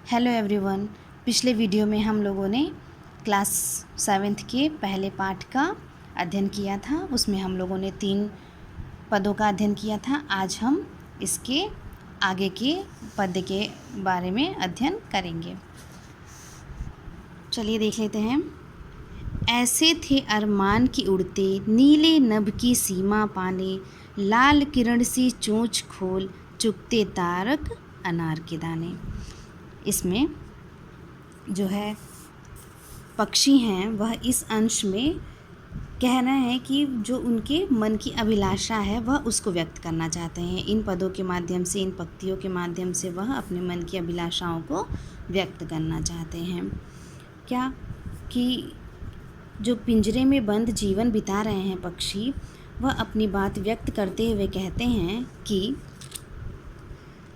Hello everyone. पिछले video में हम लोगों ने क्लास 7th के पहले पाठ का अध्ययन किया था। उसमें हम लोगों ने 3 पदों का अध्ययन किया था। आज हम इसके आगे के पद के बारे में अध्ययन करेंगे। चलिए देख लेते हैं। ऐसे थे अरमान की उड़ते, नीले नभ की सीमा पाने, लाल किरण सी चोंच खोल, चुगते तारक अनार के दाने। इसमें जो है पक्षी हैं वह इस अंश में कह रहे हैं कि जो उनके मन की अभिलाषा है वह उसको व्यक्त करना चाहते हैं। इन पदों के माध्यम से, इन पंक्तियों के माध्यम से वह अपने मन की अभिलाषाओं को व्यक्त करना चाहते हैं। क्या कि जो पिंजरे में बंद जीवन बिता रहे हैं पक्षी, वह अपनी बात व्यक्त करते हुए कहते हैं कि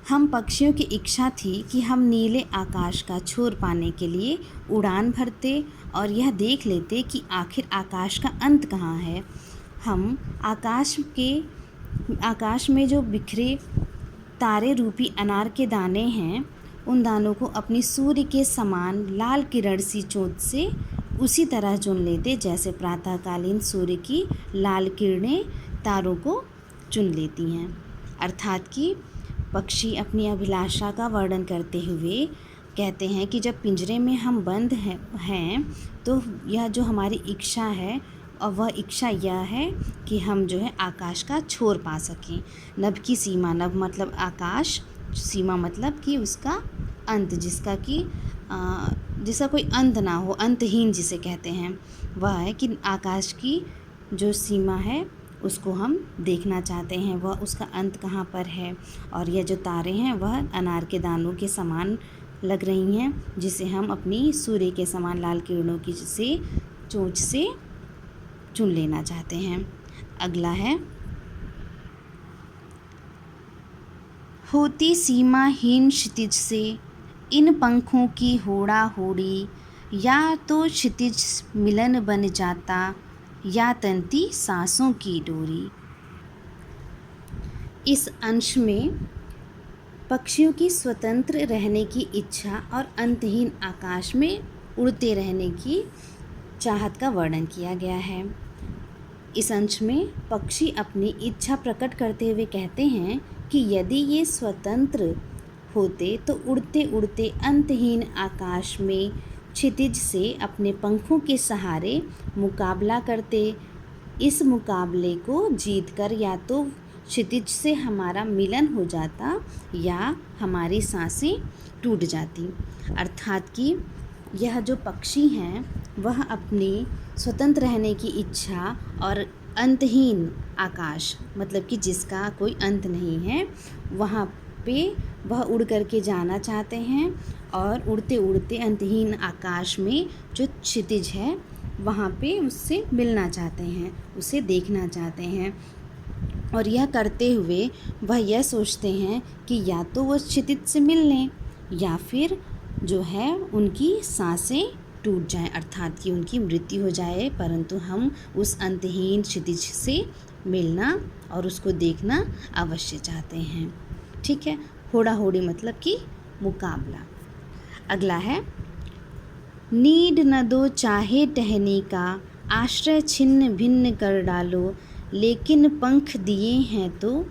हम पक्षियों की इच्छा थी कि हम नीले आकाश का छोर पाने के लिए उड़ान भरते और यह देख लेते कि आखिर आकाश का अंत कहाँ है। हम आकाश में जो बिखरे तारे रूपी अनार के दाने हैं, उन दानों को अपनी सूर्य के समान लाल किरण सी चोंच से उसी तरह चुन लेते जैसे प्रातःकालीन सूर्य की लाल किरणें तारों को चुन लेती हैं। अर्थात कि पक्षी अपनी अभिलाषा का वर्णन करते हुए कहते हैं कि जब पिंजरे में हम बंद हैं तो यह जो हमारी इच्छा है, और वह इच्छा यह है कि हम जो है आकाश का छोर पा सकें। नभ की सीमा, नभ मतलब आकाश, सीमा मतलब कि उसका अंत, जिसका कोई अंत ना हो, अंतहीन जिसे कहते हैं, वह है कि आकाश की जो सीमा है उसको हम देखना चाहते हैं, वह उसका अंत कहाँ पर है। और यह जो तारे हैं वह अनार के दानों के समान लग रही हैं, जिसे हम अपनी सूर्य के समान लाल किरणों की से चोंच से चुन लेना चाहते हैं। अगला है, होती सीमाहीन क्षितिज से इन पंखों की होड़ा होड़ी, या तो क्षितिज मिलन बन जाता या तनती सांसों की डोरी। इस अंश में पक्षियों की स्वतंत्र रहने की इच्छा और अंतहीन आकाश में उड़ते रहने की चाहत का वर्णन किया गया है। इस अंश में पक्षी अपनी इच्छा प्रकट करते हुए कहते हैं कि यदि ये स्वतंत्र होते तो उड़ते उड़ते अंतहीन आकाश में क्षितिज से अपने पंखों के सहारे मुकाबला करते। इस मुकाबले को जीतकर या तो क्षितिज से हमारा मिलन हो जाता या हमारी सांसें टूट जाती। अर्थात कि यह जो पक्षी हैं वह अपनी स्वतंत्र रहने की इच्छा और अंतहीन आकाश, मतलब कि जिसका कोई अंत नहीं है, वहाँ पे वह उड़ करके जाना चाहते हैं और उड़ते उड़ते अंतहीन आकाश में जो क्षितिज है वहाँ पे उससे मिलना चाहते हैं, उसे देखना चाहते हैं। और यह करते हुए वह यह सोचते हैं कि या तो वो क्षितिज से मिल लें या फिर जो है उनकी सांसें टूट जाएं, अर्थात कि उनकी मृत्यु हो जाए, परंतु हम उस अंतहीन क्षितिज से मिलना और उसको देखना अवश्य चाहते हैं। ठीक है, होड़ा होड़ी मतलब कि मुकाबला। अगला है, नीड न दो चाहे टहनी का, आश्रय छिन्न भिन्न कर डालो, लेकिन पंख दिए हैं तो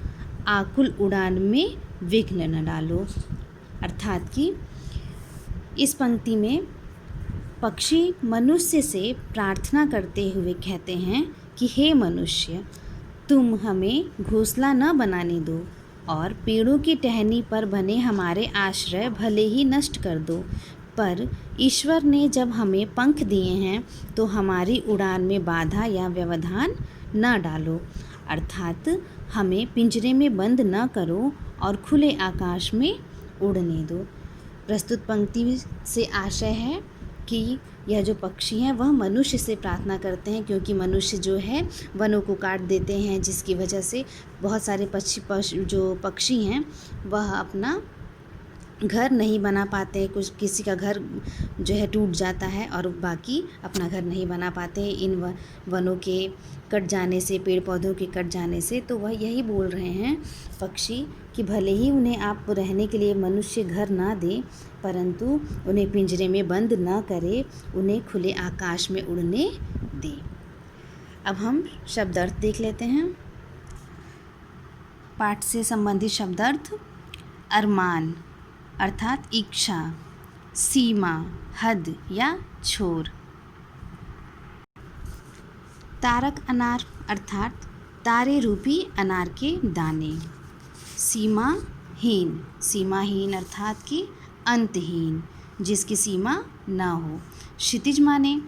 आकुल उड़ान में विघ्न न डालो। अर्थात कि इस पंक्ति में पक्षी मनुष्य से प्रार्थना करते हुए कहते हैं कि हे मनुष्य, तुम हमें घोंसला न बनाने दो और पेड़ों की टहनी पर बने हमारे आश्रय भले ही नष्ट कर दो, पर ईश्वर ने जब हमें पंख दिए हैं तो हमारी उड़ान में बाधा या व्यवधान न डालो। अर्थात हमें पिंजरे में बंद न करो और खुले आकाश में उड़ने दो। प्रस्तुत पंक्ति से आशय है कि यह जो पक्षी हैं वह मनुष्य से प्रार्थना करते हैं, क्योंकि मनुष्य जो है वनों को काट देते हैं, जिसकी वजह से बहुत सारे जो पक्षी हैं वह अपना घर नहीं बना पाते, कुछ किसी का घर जो है टूट जाता है और बाकी अपना घर नहीं बना पाते इन वनों के कट जाने से, पेड़ पौधों के कट जाने से। तो वह यही बोल रहे हैं पक्षी कि भले ही उन्हें आप रहने के लिए मनुष्य घर ना दें, परंतु उन्हें पिंजरे में बंद ना करें, उन्हें खुले आकाश में उड़ने दें। अब हम शब्दार्थ देख लेते हैं। पाठ से संबंधित शब्दार्थ: अरमान अर्थात इच्छा, सीमा हद या छोर। तारक अनार अर्थात तारे रूपी अनार के दाने। सीमाहीन, सीमाहीन अर्थात कि अंतहीन, जिसकी सीमा न हो। क्षितिज माने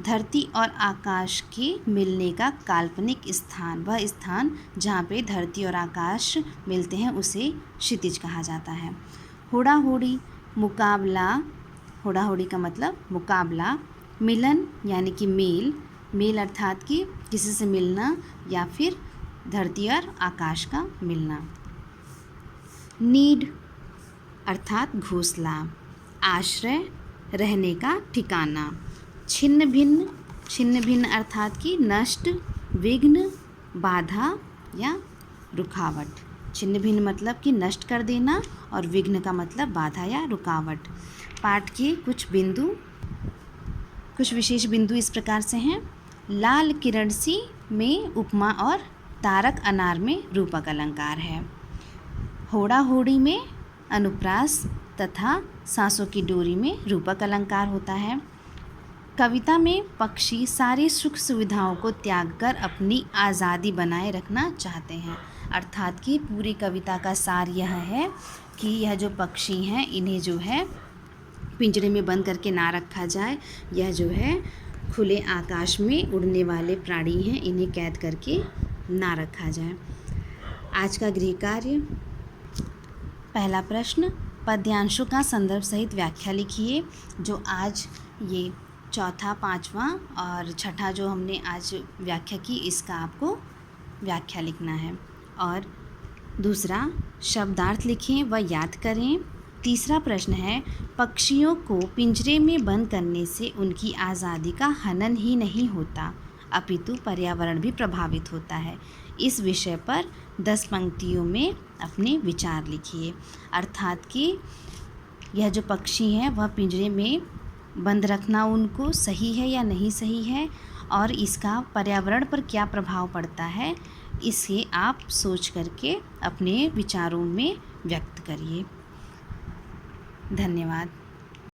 धरती और आकाश के मिलने का काल्पनिक स्थान, वह स्थान जहाँ पे धरती और आकाश मिलते हैं उसे क्षितिज कहा जाता है। होड़ा होड़ी मुकाबला, होड़ा होड़ी का मतलब मुकाबला। मिलन यानी कि मेल, मेल अर्थात कि किसी से मिलना या फिर धरती और आकाश का मिलना। नीड अर्थात घोंसला, आश्रय, रहने का ठिकाना। छिन्न भिन्न, छिन्न भिन्न अर्थात कि नष्ट, विघ्न, बाधा या रुकावट। छिन्न भिन्न मतलब कि नष्ट कर देना और विघ्न का मतलब बाधा या रुकावट। पाठ के कुछ बिंदु, कुछ विशेष बिंदु इस प्रकार से हैं। लाल किरण सी में उपमा और तारक अनार में रूपक अलंकार है। होड़ा होड़ी में अनुप्रास तथा सांसों की डोरी में रूपक अलंकार होता है। कविता में पक्षी सारी सुख सुविधाओं को त्याग कर अपनी आज़ादी बनाए रखना चाहते हैं, अर्थात कि पूरी कविता का सार यह है कि यह जो पक्षी हैं इन्हें जो है पिंजरे में बंद करके ना रखा जाए। यह जो है खुले आकाश में उड़ने वाले प्राणी हैं, इन्हें कैद करके ना रखा जाए। आज का गृह कार्य: पहला प्रश्न, पद्यांशों का संदर्भ सहित व्याख्या लिखिए। जो आज ये चौथा, पांचवा और छठा जो हमने आज व्याख्या की, इसका आपको व्याख्या लिखना है। और दूसरा, शब्दार्थ लिखें व याद करें। तीसरा प्रश्न है, पक्षियों को पिंजरे में बंद करने से उनकी आज़ादी का हनन ही नहीं होता, अपितु पर्यावरण भी प्रभावित होता है। इस विषय पर 10 पंक्तियों में अपने विचार लिखिए। अर्थात कि यह जो पक्षी हैं वह पिंजरे में बंद रखना उनको सही है या नहीं सही है, और इसका पर्यावरण पर क्या प्रभाव पड़ता है, इसे आप सोच करके अपने विचारों में व्यक्त करिए। धन्यवाद।